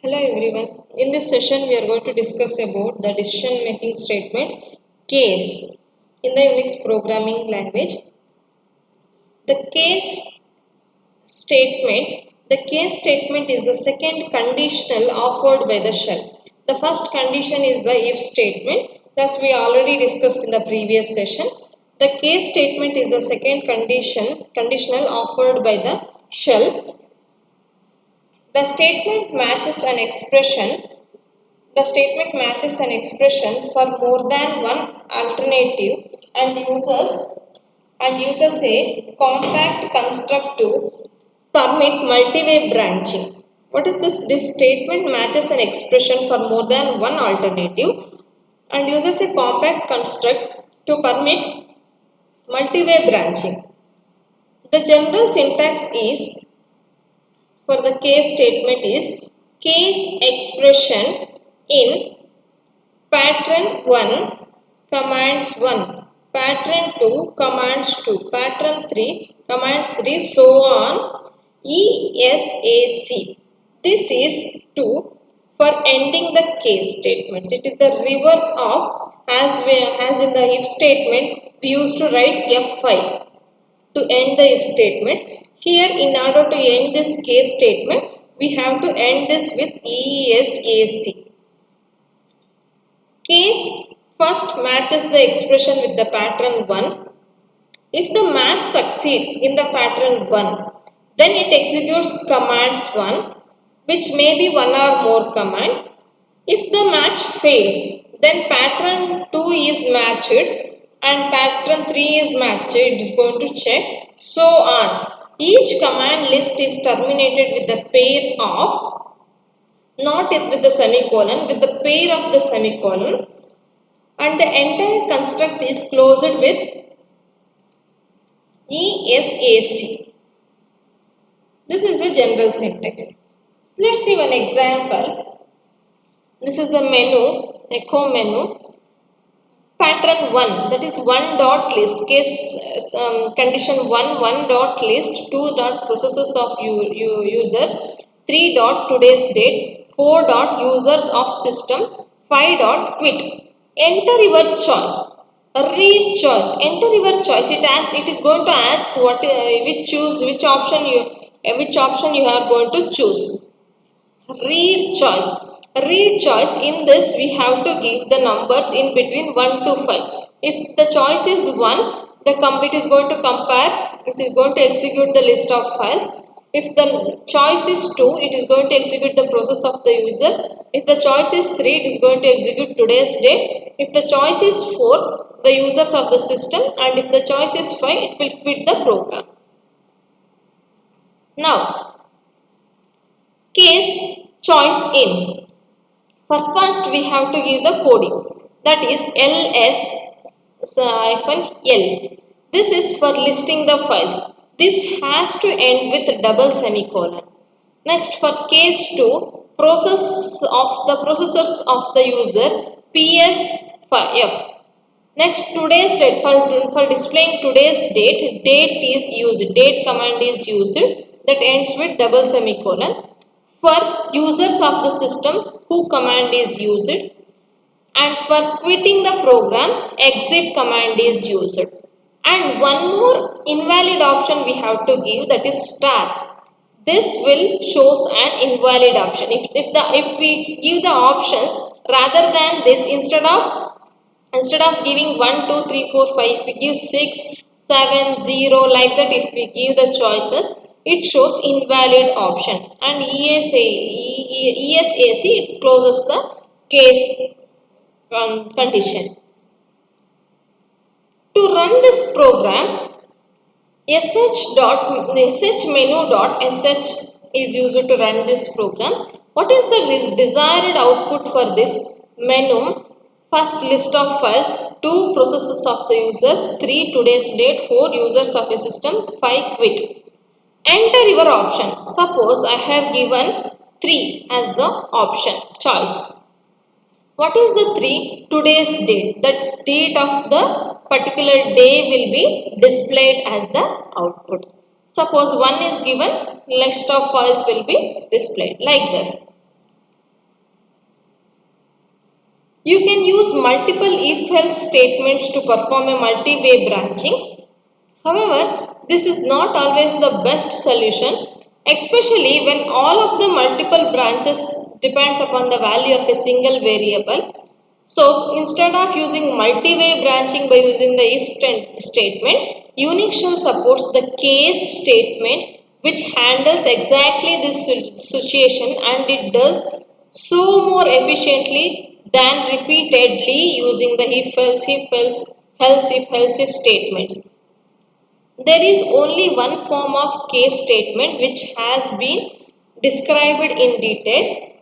Hello everyone. In this session, we are going to discuss about the decision making statement case in the Unix programming language. The case the case statement is the second conditional offered by the shell. The first condition is the if statement, thus we already discussed in the previous session. The case statement is the second conditional offered by the shell. The statement matches an expression The statement matches an expression for more than one alternative and uses a compact construct to permit multi-way branching. What is this? This statement matches an expression for more than one alternative and uses a compact construct to permit multi-way branching. The general syntax is for the case statement is case expression in pattern 1 commands 1, pattern 2 commands 2, pattern 3 commands 3, so on ESAC. This is 2 for ending the case statements. It is the reverse of as in the if statement we used to write F5 to end the if statement. Here, in order to end this case statement, we have to end this with ESAC. Case first matches the expression with the pattern 1. If the match succeeds in the pattern 1, then it executes commands 1, which may be one or more command. If the match fails, then pattern 2 is matched and pattern 3 is matched. It is going to check. So on. Each command list is terminated with the pair of, not with the semicolon, with the pair of the semicolon, and the entire construct is closed with ESAC. This is the general syntax. Let's see one example. This is a menu, echo menu. Pattern 1, that is 1 dot list, case condition 1 dot list, 2 dot processes of users, 3 dot today's date, 4 dot users of system, 5 dot quit. Enter your choice. Read choice. Enter your choice. It is going to ask which option you are going to choose. Read choice. Read choice, in this we have to give the numbers in between 1 to 5. If the choice is 1, it is going to compare, it is going to execute the list of files. If the choice is 2, it is going to execute the process of the user. If the choice is 3, it is going to execute today's date. If the choice is 4, the users of the system, and if the choice is 5, it will quit the program. Now, case choice in. For first, we have to give the coding, that is ls-l. This is for listing the files. This has to end with double semicolon. Next, for case 2, processors of the user, PSF. Next, today's date. For displaying today's date, date command is used, that ends with double semicolon. For users of the system, who command is used, and for quitting the program, exit command is used. And one more invalid option we have to give, that is star. This will shows an invalid option. If we give the options rather than this, instead of giving 1 2 3 4 5, if we give 6 7 0 like that, if we give the choices, it shows invalid option, and ESAC it closes the case condition. To run this program, shmenu.sh is used to run this program. What is the desired output for this menu? First, list of files, 2 processes of the users, 3 today's date, 4 users of a system, 5 quit. Enter your option. Suppose I have given 3 as the option choice. What is the 3? Today's date. The date of the particular day will be displayed as the output. Suppose 1 is given, list of files will be displayed like this. You can use multiple if-else statements to perform a multi-way branching. However, this is not always the best solution, especially when all of the multiple branches depends upon the value of a single variable. So, instead of using multi-way branching by using the if statement, Unix shell supports the case statement which handles exactly this situation, and it does so more efficiently than repeatedly using the if else if statements. There is only one form of case statement which has been described in detail,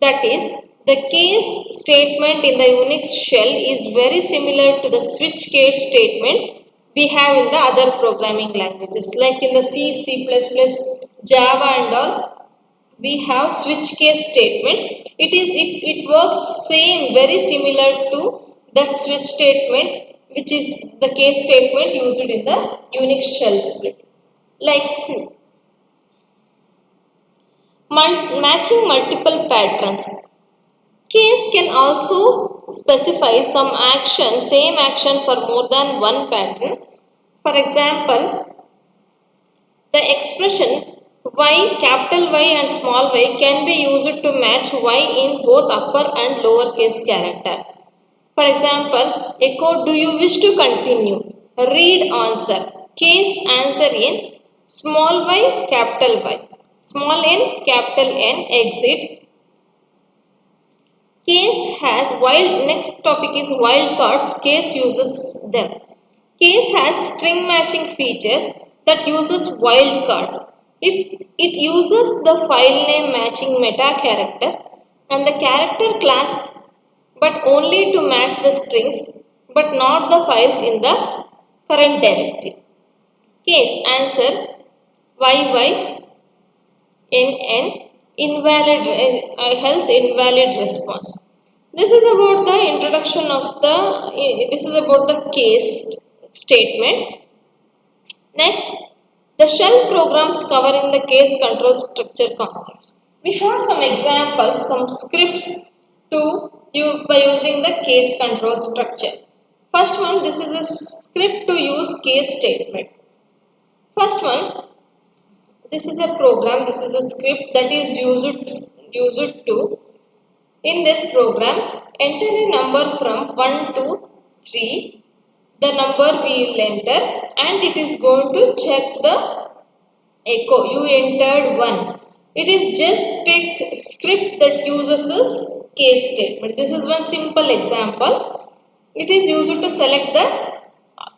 that is, the case statement in the Unix shell is very similar to the switch case statement we have in the other programming languages like in the C, C++, Java and all. We have switch case statements. It works same, very similar to that switch statement which is the case statement used in the Unix shell script. Like matching multiple patterns. Case can also specify same action for more than one pattern. For example, the expression y, capital Y and small y can be used to match y in both upper and lower case character. For example, echo do you wish to continue? Read answer. Case answer in small y, capital Y. Small n, capital N, exit. Case has wild, next topic is wildcards. Case uses them. Case has string matching features that uses wildcards. If it uses the file name matching meta character and the character class but only to match the strings but not the files in the current directory. Case answer YY NN invalid else invalid response. This is about the introduction of this is about the case statements. Next, the shell programs covering the case control structure concepts. We have some examples, some scripts to use by using the case control structure. First one, this is a script to use case statement. First one, this is a program, this is a script that is used to, in this program, enter a number from 1 to 3, the number we will enter, and it is going to check the echo, you entered 1. It is just a script that uses this case statement. This is one simple example. It is used to select the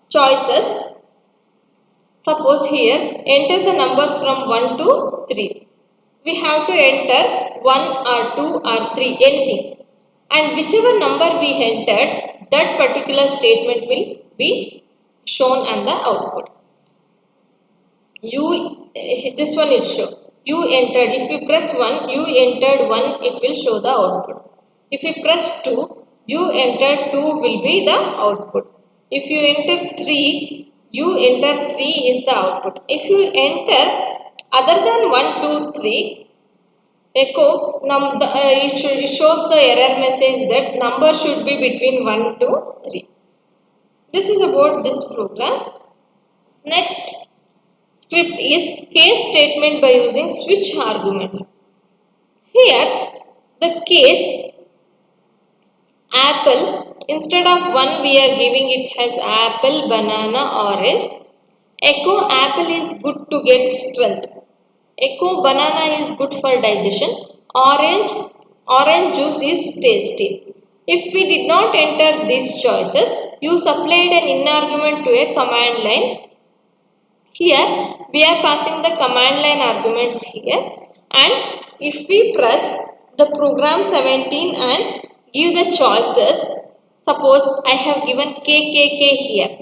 choices. Suppose here, enter the numbers from 1 to 3. We have to enter 1 or 2 or 3, anything. And whichever number we entered, that particular statement will be shown on the output. This one is shown. You entered, if you press 1, you entered 1, it will show the output. If you press 2, you entered 2 will be the output. If you enter 3, you enter 3 is the output. If you enter other than 1, 2, 3, echo, it shows the error message that number should be between 1 to 3. This is about this program. Next script is case statement by using switch arguments. Here the case apple, instead of 1 we are giving it as apple, banana, orange. Echo apple is good to get strength. Echo banana is good for digestion. Orange juice is tasty. If we did not enter these choices, you supplied an in argument to a command line. Here we are passing the command line arguments here, and if we press the program 17 and give the choices, suppose I have given KKK here,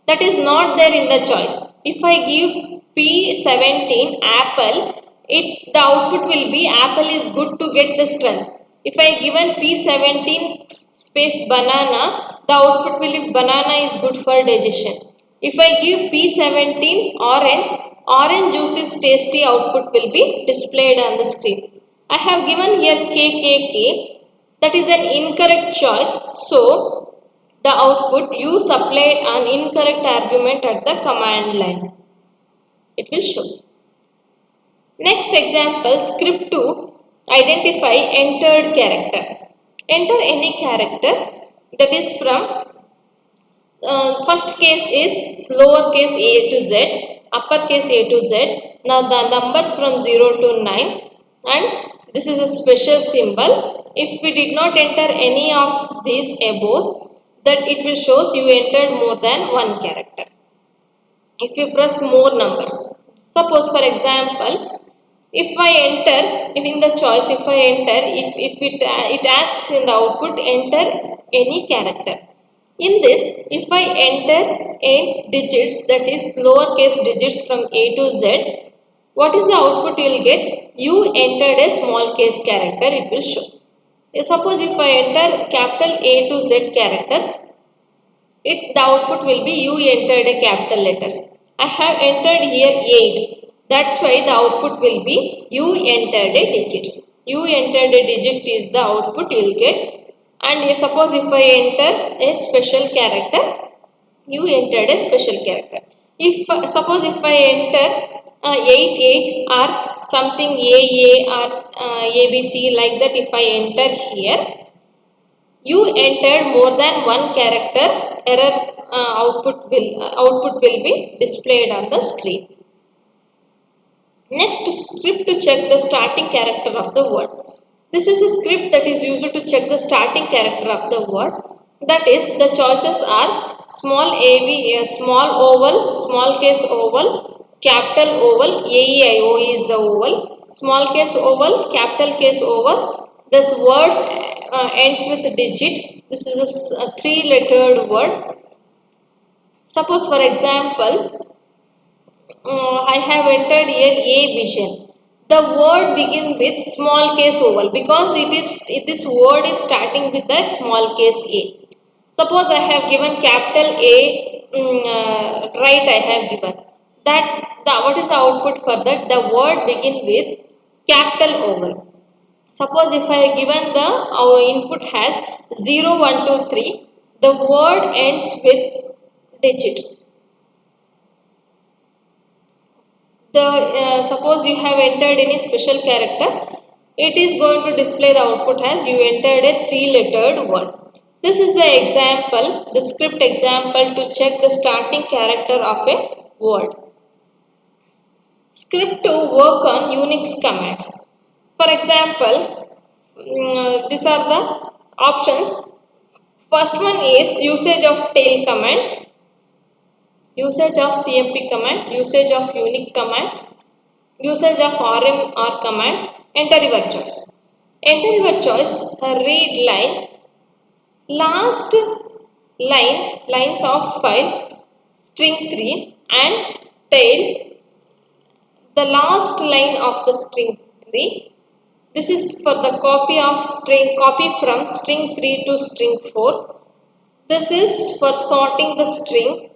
that is not there in the choice. If I give P17 apple, the output will be apple is good to get the strength. If I given P17 space banana, the output will be banana is good for digestion. If I give P17 orange juice is tasty, output will be displayed on the screen. I have given here KKK. That is an incorrect choice. So the output you supplied an incorrect argument at the command line. It will show. Next example, script to identify entered character. Enter any character that is from first case is lowercase a to z, uppercase a to z. Now the numbers from 0 to 9, and this is a special symbol. If we did not enter any of these above, then it will shows you entered more than one character. If you press more numbers, suppose for example, if I enter, if in the choice, if I enter, if it asks in the output, enter any character. In this, if I enter 8 digits, that is lowercase digits from A to Z, what is the output you will get? You entered a small case character, it will show. Suppose if I enter capital A to Z characters, the output will be you entered a capital letters. I have entered here 8. That's why the output will be you entered a digit. You entered a digit is the output you will get. And suppose if I enter a special character, you entered a special character. If suppose if I enter 8 or something A or ABC like that, if I enter here, you entered more than one character, error output will be displayed on the screen. Next, script to check the starting character of the word. This is a script that is used to check the starting character of the word. That is, the choices are small small oval, small case oval, capital oval, AEIO is the oval, small case oval, capital case oval. This words ends with digit. This is a three-lettered word. Suppose, for example, I have entered here A vision. The word begins with small case oval because this word is starting with a small case A. Suppose I have given capital A, right I have given. What is the output for that? The word begin with capital oval. Suppose if I have given our input has 0, 1, 2, 3, the word ends with digit. Suppose you have entered any special character, it is going to display the output as you entered a three-lettered word. This is the example, the script example to check the starting character of a word. Script to work on Unix commands. For example, these are the options. First one is usage of tail command, usage of CMP command, usage of unique command, usage of RMR command, enter your choice. Enter your choice, read line, last lines of file, string 3 and tail, the last line of the string 3. This is for the copy from string 3 to string 4. This is for sorting the string.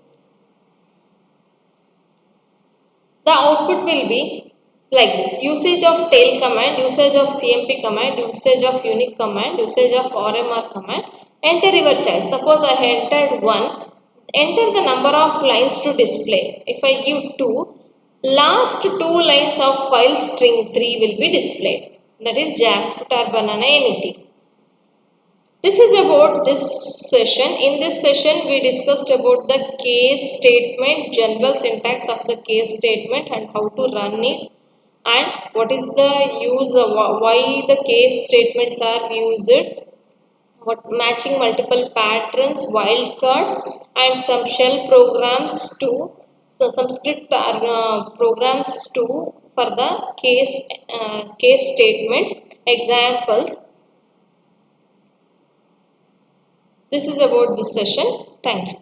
The output will be like this: usage of tail command, usage of CMP command, usage of unique command, usage of RMR command. Enter your choice. Suppose I entered 1, enter the number of lines to display. If I give 2, last 2 lines of file string 3 will be displayed. That is jackfruit or banana, anything. This is about this session. In this session, we discussed about the case statement, general syntax of the case statement and how to run it, and what is the use of why the case statements are used, what matching multiple patterns, wildcards, and some shell programs too. So some script programs too for the case statements examples. This is about this session. Thank you.